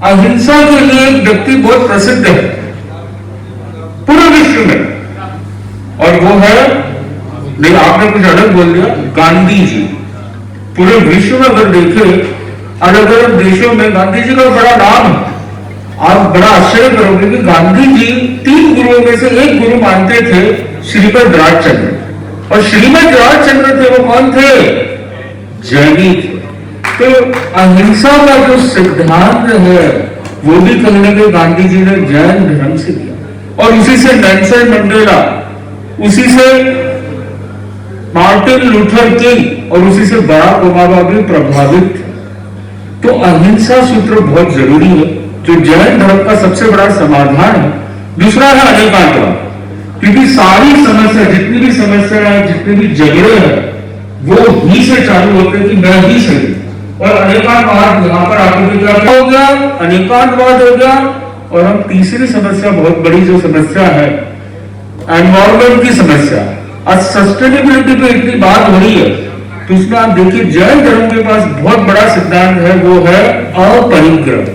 अहिंसा के लिए एक व्यक्ति बहुत प्रसिद्ध है पूरे विश्व में, और वो है, नहीं आपने कुछ अलग बोल दिया, गांधी जी। पूरे विश्व में अगर देखे अलग अलग देशों में गांधी जी का बड़ा नाम है। आप बड़ा आश्चर्य करोगे कि गांधी जी 3 गुरुओं में से एक गुरु मानते थे श्रीमद राजचंद्र, और श्रीमद राजचंद्र थे वो कौन थे? जैनी थे। तो अहिंसा का जो सिद्धांत है वो भी कहीं ना कहीं गांधी जी ने जैन धर्म से दिया, और उसी से नेल्सन मंडेला, उसी से मार्टिन लूथर किंग और उसी से बराक ओबामा भी प्रभावित थे। तो अहिंसा सूत्र बहुत जरूरी है, जो जैन धर्म का सबसे बड़ा समाधान है। दूसरा है अनेकांतवाद, क्योंकि सारी समस्या, जितनी भी समस्या है, जितने भी झगड़े हैं, वो ही से चालू होते हैं कि मैं ही सही, और अनेकांतवाद यहां पर आकर क्या हो गया? अनेकांतवाद हो गया। और हम तीसरी समस्या, बहुत बड़ी जो समस्या है, एनवायरमेंट की समस्या, आज सस्टेनेबिलिटी पे इतनी बात हो रही है, तो उसमें आप देखिए जैन धर्म के पास बहुत बड़ा सिद्धांत है, वो है अपरिग्रह,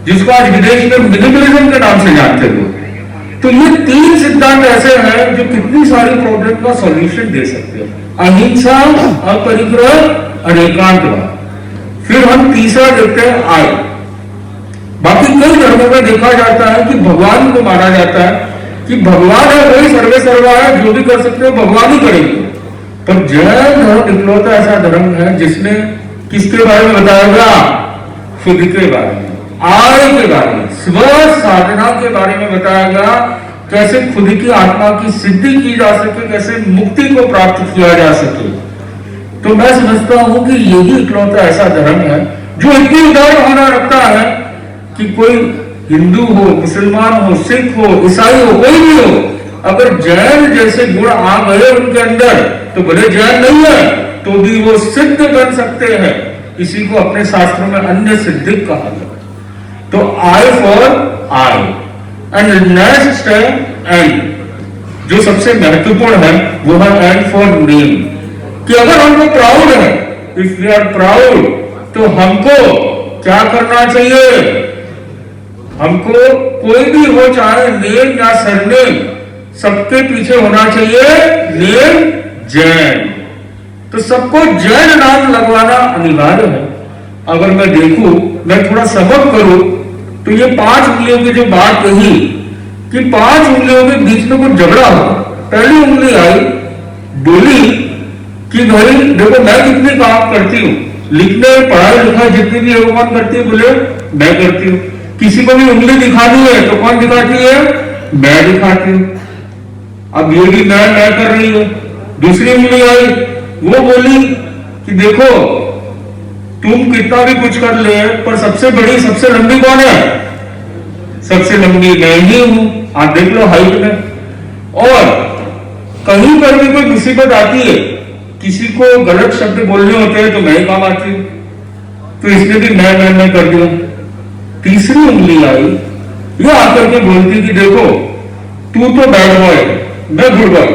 जिसको आज विदेश में मिनिमलिज्म के नाम से जानते हो। तो ये 3 सिद्धांत ऐसे हैं जो कितनी सारी प्रॉब्लम का सॉल्यूशन दे सकते हैं: अहिंसा, अपरिग्रह, अनेकांतवाद। फिर हम तीसरा देखते हैं आय। बाकी कई धर्मों में देखा जाता है कि भगवान को माना जाता है कि भगवान है वही सर्वे सर्वा है, जो भी कर सकते हो भगवान ही करेंगे। पर जैन धर्म इकलौता ऐसा धर्म है जिसने किसके बारे में बताया? खुद के बारे में, आय के बारे में, स्व साधना के बारे में बताया गया, कैसे खुद की आत्मा की सिद्धि की जा सके, कैसे मुक्ति को प्राप्त किया जा सके। तो मैं समझता हूं कि यही इकलौता ऐसा धर्म है जो इतनी उदार भावना रखता है कि कोई हिंदू हो, मुसलमान हो, सिख हो, ईसाई हो, कोई भी हो, अगर जैन जैसे गुण आ गए उनके अंदर, तो भले जैन नहीं है तो भी वो सिद्ध बन सकते हैं। इसी को अपने शास्त्रों में अन्य सिद्धिक कहा गया। तो I for I and next है एंड, जो सबसे महत्वपूर्ण है वो है एंड फॉर नेम, कि अगर हमको प्राउड है, इफ वी आर प्राउड, तो हमको क्या करना चाहिए? हमको कोई भी हो, चाहे नेम या सरनेम, सबके पीछे होना चाहिए नेम जैन। तो सबको जैन नाम लगवाना अनिवार्य है। अगर मैं देखूं, मैं थोड़ा सबक करूं, तो ये 5 उंगलियों की जो बात कही कि 5 उंगलियों के बीच में कुछ झगड़ा हो, पहली उंगली आई, बोली कि भाई देखो मैं कितनी काम करती हूँ, लिखने पढ़ाई लिखाई जितनी भी है वो कौन करती है? बोले मैं करती हूँ। किसी को भी उंगली दिखानी है तो कौन दिखाती है? मैं दिखाती हूँ। अब ये भी मैं कर रही हूं। दूसरी उंगली आई, वो बोली कि देखो तुम कितना भी कुछ कर ले, पर सबसे बड़ी सबसे लंबी कौन है? सबसे लंबी मैं ही हूं, आप देख लो हाइट में। और कहीं पर भी कोई मुसीबत आती है, किसी को गलत शब्द बोलने होते हैं तो मैं ही काम आती हूं, तो इसने भी मैं कर दिया। तीसरी उंगली आई, ये आकर के बोलती कि देखो तू तो बैड बॉय, मैं गुड बॉय,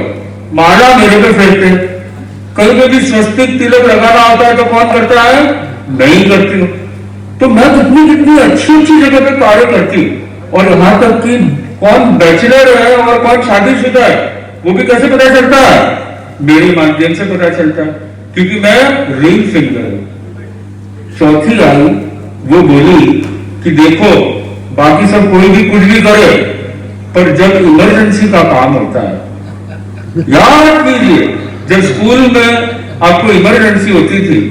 माला मेरे पे फेरते, कहीं पे भी स्वस्तिक तिलक लगाना होता है तो कौन करता है? मैं ही करती हूँ। तो मैं कितनी अच्छी अच्छी जगह पे कार्य करती हूँ, और यहां तक कि कौन बैचलर है और कौन शादीशुदा है वो भी कैसे पता चलता है? मेरे माध्यम से पता चलता है, क्योंकि मैं रिंग फिंगर हूं। चौथी आई, वो बोली कि देखो बाकी सब कोई भी कुछ भी करे, पर जब इमरजेंसी का काम होता है, याद कीजिए जब स्कूल में आपको इमरजेंसी होती थी,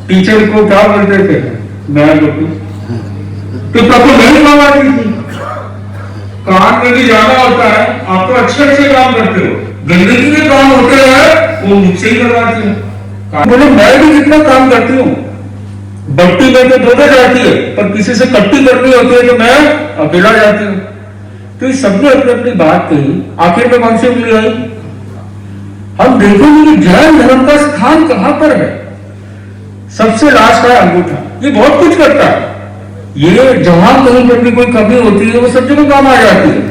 टीचर को क्या बोलते थे? मैं बोलती, तो तब तो नहीं काम आती थी। काम में भी जाना होता है, आप तो अच्छे अच्छे काम करते हो, गंदगी के काम होते हैं वो मुझसे ही करवाती हूँ। बोले मैं भी कितना काम करती हूँ, बट्टी में तो दो जाती है, पर किसी से कट्टी करनी होती है तो मैं अकेला जाती हूँ। तो इस सबने अपनी अपनी बात कही, आखिर में कौन सी उंगली आई? हम देखेंगे कि जैन धर्म का स्थान कहां पर है। सबसे लास्ट है अंगूठा, ये बहुत कुछ करता है, ये जहां कहीं पर भी कोई कमी होती है वो सब जगह काम आ जाती है,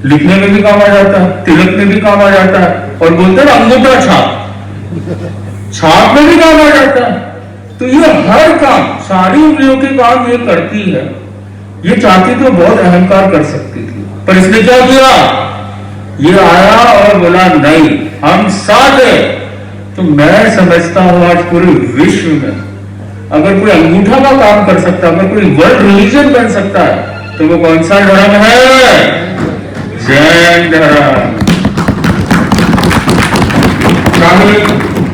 लिखने में भी काम आ जाता है, तिलक में भी काम आ जाता है, और बोलते हैं अंगूठा छाप में भी काम आ जाता है। तो ये हर काम, सारी उंगलियों के काम ये करती है। ये चाहती तो बहुत अहंकार कर सकती थी, पर इसने क्या किया, ये आया और बोला नहीं हम साथ हैं। तो मैं समझता हूं आज पूरे विश्व में अगर कोई अंगूठा का काम कर सकता है, अगर कोई वर्ल्ड रिलीजन बन सकता है, तो वो कौन सा धर्म है, जैन धर्म।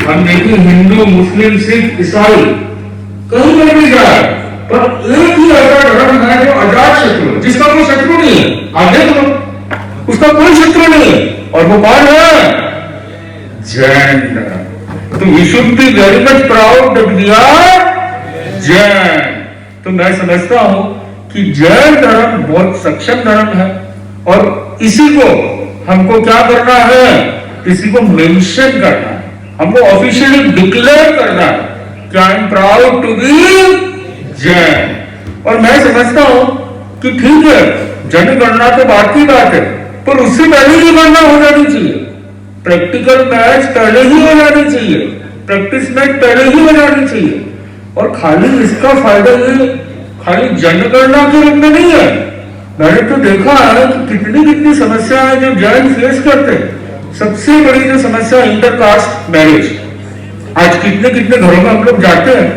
हम देखिए हिंदू, मुस्लिम, सिख, ईसाई कहीं पर भी जाए, पर एक ही ऐसा धर्म है जो अजात शत्रु, जिसका कोई शत्रु नहीं है। आप देख लो, उसका कोई शत्रु नहीं है, और वो कौन है, जैन धर्म। तो we should be very much proud that we are Jain. तो मैं समझता हूं कि जैन धर्म बहुत सक्षम धर्म है, और इसी को हमको क्या करना है, इसी को मेंशन करना है, हमको ऑफिशियली डिक्लेयर करना है कि I am proud to be Jain. और मैं समझता हूं कि ठीक है, जनगणना तो बात की बात है, पर उससे पहले ही गणना हो जानी चाहिए, प्रैक्टिकल मैच पहले ही हो जानी चाहिए, प्रैक्टिस मैच पहले ही हो जानी चाहिए। और खाली इसका फायदा ये खाली जनगणना के रूप में नहीं है। मैंने तो देखा है कि कितनी कितनी समस्या है जो जैन फेस करते हैं। सबसे बड़ी जो समस्या इंटरकास्ट मैरिज, आज कितने कितने घरों में हम लोग जाते हैं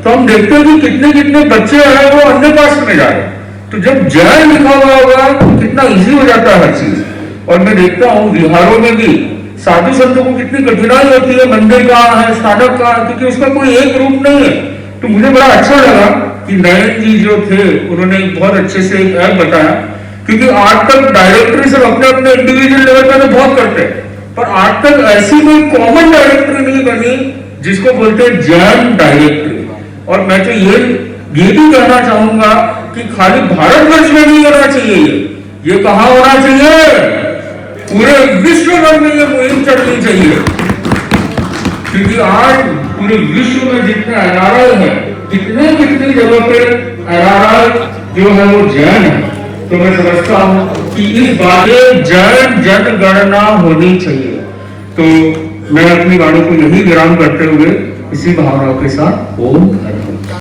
तो हम देखते हैं कि कितने कितने बच्चे हैं वो अन्य कास्ट में जा रहे हैं। तो जब जैन लिखा हुआ होगा तो कितना इजी हो जाता है हर चीज। और मैं देखता हूँ बिहारों में भी साधु संतों को कितनी कठिनाई होती है, मंदिर कहाँ है, स्थानक कहाँ है, क्योंकि उसका कोई एक रूप नहीं है। तो मुझे बड़ा अच्छा लगा कि नयन जी जो थे उन्होंने बहुत अच्छे से एक ऐप बताया, क्योंकि आज तक डायरेक्टरी सब अपने अपने इंडिविजुअल लेवल पर तो बहुत करते हैं, पर आज तक ऐसी कोई कॉमन डायरेक्टरी नहीं बनी जिसको बोलते हैं जैन डायरेक्टरी। और मैं तो ये भी कहना चाहूंगा कि खाली भारतवर्ष में नहीं होना चाहिए, ये कहां होना चाहिए, पूरे विश्व भर में ये मुहिम चलनी चाहिए। क्योंकि आज पूरे विश्व में जितने एनआरआई है, कितने कितनी जगह पे एनआरआई जो है वो जैन है। तो मैं समझता हूं कि इस बारे जैन जनगणना होनी चाहिए। तो मैं अपनी बातों को यही विराम करते हुए इसी भावनाओं के साथ ओम